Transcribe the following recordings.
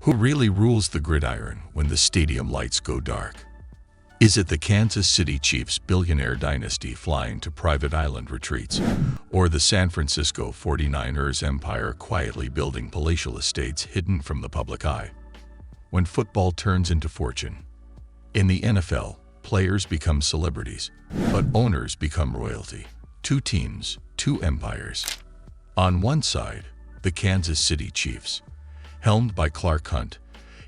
Who really rules the gridiron when the stadium lights go dark? Is it the Kansas City Chiefs billionaire dynasty flying to private island retreats, or the San Francisco 49ers empire quietly building palatial estates hidden from the public eye? When football turns into fortune. In the NFL, players become celebrities, but owners become royalty. Two teams, two empires. On one side, the Kansas City Chiefs, helmed by Clark Hunt,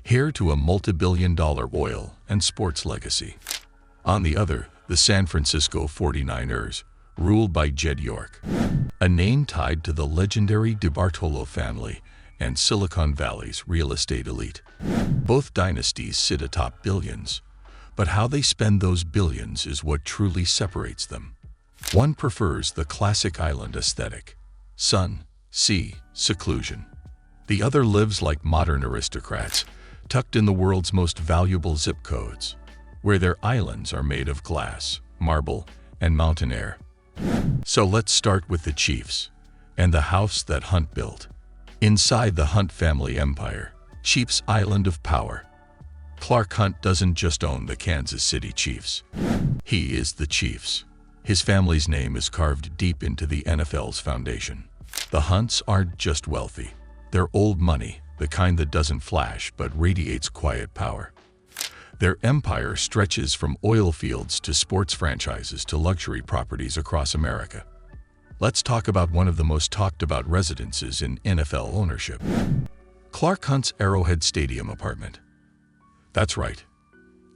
heir to a multi-billion-dollar oil and sports legacy. On the other, the San Francisco 49ers, ruled by Jed York, a name tied to the legendary DeBartolo family and Silicon Valley's real estate elite. Both dynasties sit atop billions, but how they spend those billions is what truly separates them. One prefers the classic island aesthetic, sun, sea, seclusion. The other lives like modern aristocrats, tucked in the world's most valuable zip codes, where their islands are made of glass, marble, and mountain air. So let's start with the Chiefs and the house that Hunt built. Inside the Hunt family empire, Chiefs Island of Power. Clark Hunt doesn't just own the Kansas City Chiefs. He is the Chiefs. His family's name is carved deep into the NFL's foundation. The Hunts aren't just wealthy. They're old money, the kind that doesn't flash but radiates quiet power. Their empire stretches from oil fields to sports franchises to luxury properties across America. Let's talk about one of the most talked about residences in NFL ownership. Clark Hunt's Arrowhead Stadium apartment. That's right.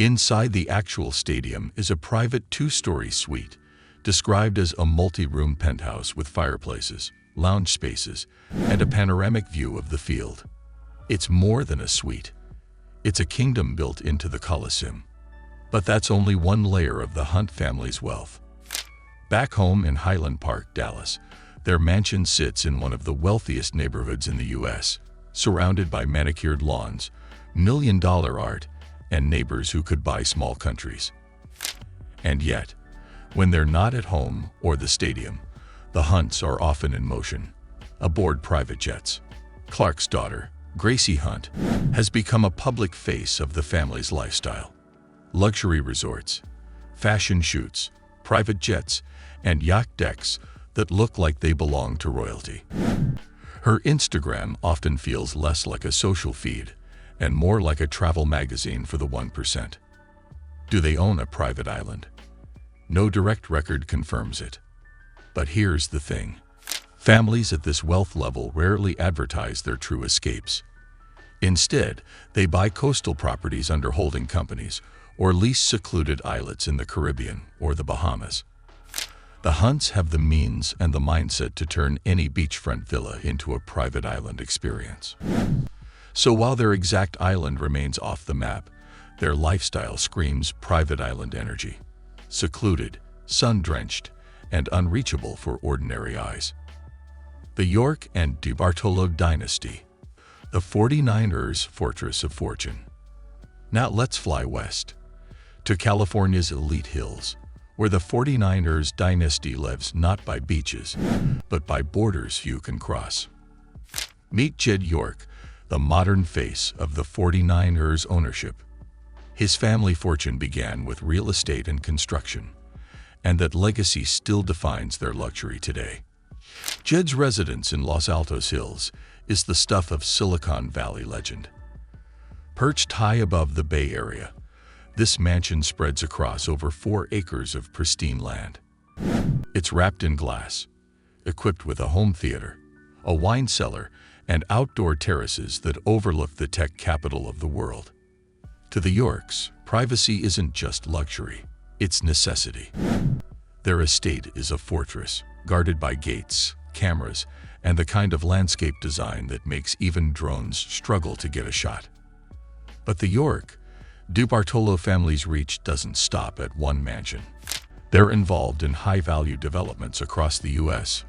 Inside the actual stadium is a private two-story suite, described as a multi-room penthouse with fireplaces, lounge spaces, and a panoramic view of the field. It's more than a suite. It's a kingdom built into the Coliseum. But that's only one layer of the Hunt family's wealth. Back home in Highland Park, Dallas, their mansion sits in one of the wealthiest neighborhoods in the U.S., surrounded by manicured lawns, million-dollar art, and neighbors who could buy small countries. And yet, when they're not at home or the stadium, the Hunts are often in motion, aboard private jets. Clark's daughter, Gracie Hunt, has become a public face of the family's lifestyle. Luxury resorts, fashion shoots, private jets, and yacht decks that look like they belong to royalty. Her Instagram often feels less like a social feed and more like a travel magazine for the 1%. Do they own a private island? No direct record confirms it. But here's the thing. Families at this wealth level rarely advertise their true escapes. Instead, they buy coastal properties under holding companies or lease secluded islets in the Caribbean or the Bahamas. The Hunts have the means and the mindset to turn any beachfront villa into a private island experience. So while their exact island remains off the map, their lifestyle screams private island energy. Secluded, sun-drenched, and unreachable for ordinary eyes. The York and DeBartolo dynasty, the 49ers' fortress of fortune. Now let's fly west, to California's elite hills, where the 49ers dynasty lives not by beaches, but by borders few can cross. Meet Jed York, the modern face of the 49ers ownership. His family fortune began with real estate and construction, and that legacy still defines their luxury today. Jed's residence in Los Altos Hills is the stuff of Silicon Valley legend. Perched high above the Bay Area, this mansion spreads across over 4 acres of pristine land. It's wrapped in glass, equipped with a home theater, a wine cellar, and outdoor terraces that overlook the tech capital of the world. To the Yorks, privacy isn't just luxury, it's necessity. Their estate is a fortress, guarded by gates, cameras, and the kind of landscape design that makes even drones struggle to get a shot. But the York, DeBartolo family's reach doesn't stop at one mansion. They're involved in high-value developments across the U.S.,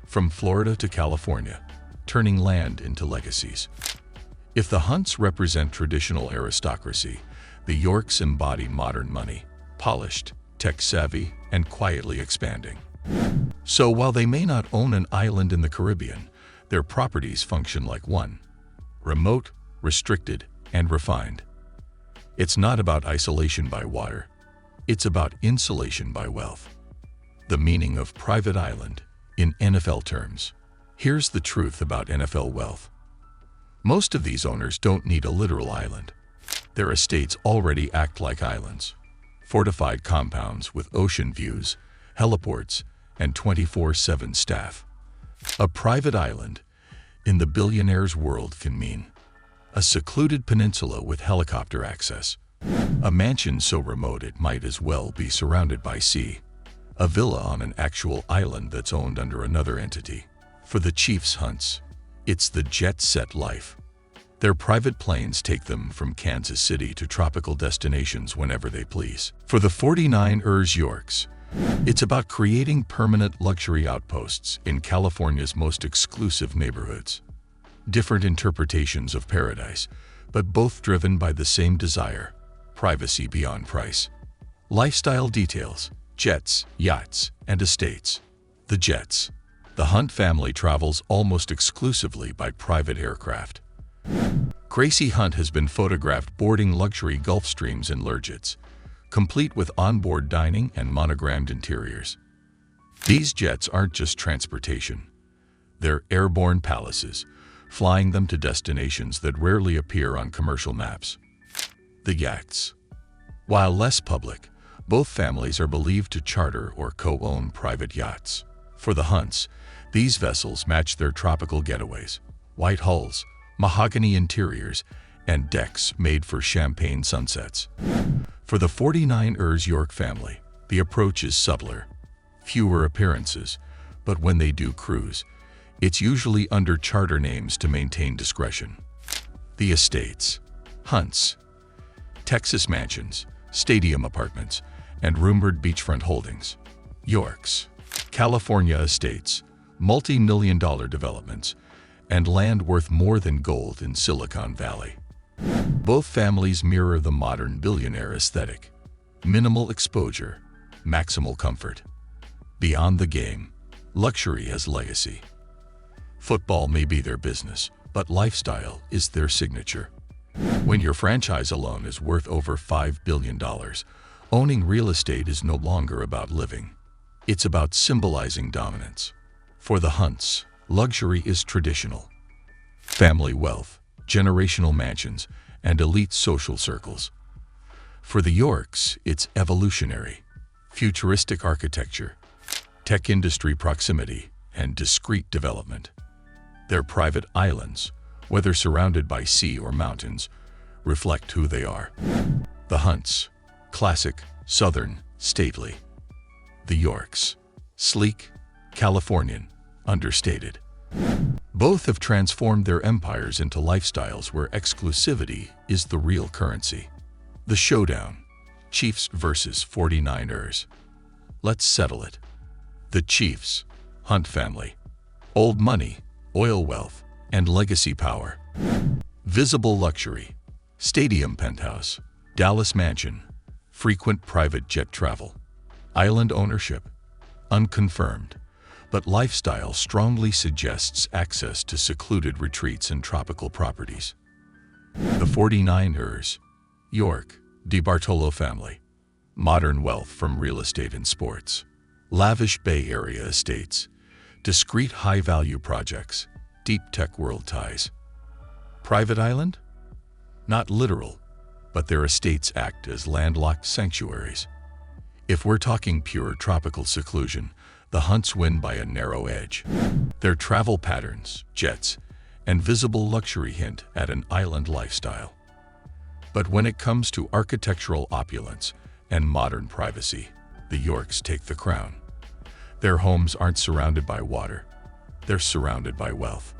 from Florida to California, turning land into legacies. If the Hunts represent traditional aristocracy, the Yorks embody modern money, polished, tech-savvy, and quietly expanding. So while they may not own an island in the Caribbean, their properties function like one. Remote, restricted, and refined. It's not about isolation by water. It's about insulation by wealth. The meaning of private island in NFL terms. Here's the truth about NFL wealth. Most of these owners don't need a literal island. Their estates already act like islands. Fortified compounds with ocean views, heliports, and 24/7 staff. A private island in the billionaires' world can mean a secluded peninsula with helicopter access, a mansion so remote it might as well be surrounded by sea, a villa on an actual island that's owned under another entity. For the Chiefs' hunts, it's the jet-set life. Their private planes take them from Kansas City to tropical destinations whenever they please. For the 49ers Yorks, it's about creating permanent luxury outposts in California's most exclusive neighborhoods. Different interpretations of paradise, but both driven by the same desire: privacy beyond price. Lifestyle details: jets, yachts, and estates. The jets. The Hunt family travels almost exclusively by private aircraft. Gracie Hunt has been photographed boarding luxury Gulfstreams and Learjets, complete with onboard dining and monogrammed interiors. These jets aren't just transportation. They're airborne palaces, flying them to destinations that rarely appear on commercial maps. The yachts. While less public, both families are believed to charter or co-own private yachts. For the Hunts, these vessels match their tropical getaways: white hulls, mahogany interiors, and decks made for champagne sunsets. For the 49ers York family, the approach is subtler. Fewer appearances, but when they do cruise, it's usually under charter names to maintain discretion. The estates. Hunts. Texas mansions, stadium apartments, and rumored beachfront holdings. Yorks. California estates, multi-million-dollar developments, and land worth more than gold in Silicon Valley. Both families mirror the modern billionaire aesthetic: minimal exposure, maximal comfort. Beyond the game, luxury has legacy. Football may be their business, but lifestyle is their signature. When your franchise alone is worth over $5 billion, owning real estate is no longer about living. It's about symbolizing dominance. For the Hunts, luxury is traditional. Family wealth, generational mansions, and elite social circles. For the Yorks, it's evolutionary. Futuristic architecture, tech industry proximity, and discreet development. Their private islands, whether surrounded by sea or mountains, reflect who they are. The Hunts, classic, southern, stately. The Yorks, sleek, Californian, understated. Both have transformed their empires into lifestyles where exclusivity is the real currency. The showdown: Chiefs versus 49ers. Let's settle it. The Chiefs, Hunt family. Old money, oil wealth, and legacy power. Visible luxury: stadium penthouse, Dallas mansion, frequent private jet travel. Island ownership: unconfirmed, but lifestyle strongly suggests access to secluded retreats and tropical properties. The 49ers, York, DeBartolo family. Modern wealth from real estate and sports. Lavish Bay Area estates. Discreet high-value projects. Deep tech world ties. Private island? Not literal, but their estates act as landlocked sanctuaries. If we're talking pure tropical seclusion, the Hunts win by a narrow edge. Their travel patterns, jets, and visible luxury hint at an island lifestyle. But when it comes to architectural opulence and modern privacy, the Yorks take the crown. Their homes aren't surrounded by water, they're surrounded by wealth.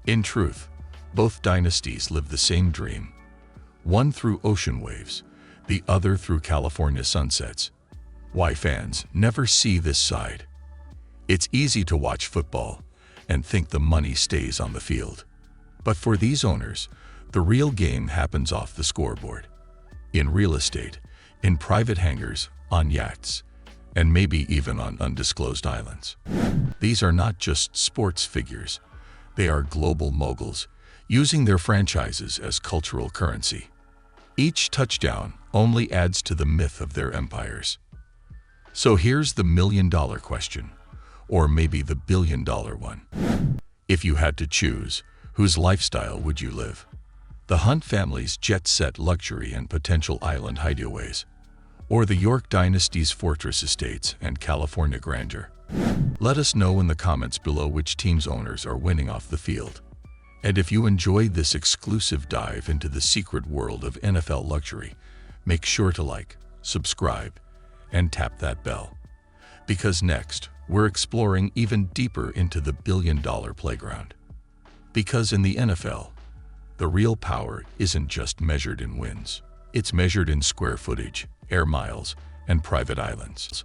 In truth, both dynasties live the same dream, one through ocean waves, the other through California sunsets. Why fans never see this side? It's easy to watch football and think the money stays on the field. But for these owners, the real game happens off the scoreboard. In real estate, in private hangars, on yachts, and maybe even on undisclosed islands. These are not just sports figures. They are global moguls, using their franchises as cultural currency. Each touchdown only adds to the myth of their empires. So here's the million-dollar question, or maybe the billion-dollar one. If you had to choose, whose lifestyle would you live? The Hunt family's jet-set luxury and potential island hideaways, or the York dynasty's fortress estates and California grandeur? Let us know in the comments below which team's owners are winning off the field. And if you enjoyed this exclusive dive into the secret world of NFL luxury, make sure to like, subscribe, and tap that bell. Because next, we're exploring even deeper into the billion-dollar playground. Because in the NFL, the real power isn't just measured in wins. It's measured in square footage, air miles, and private islands.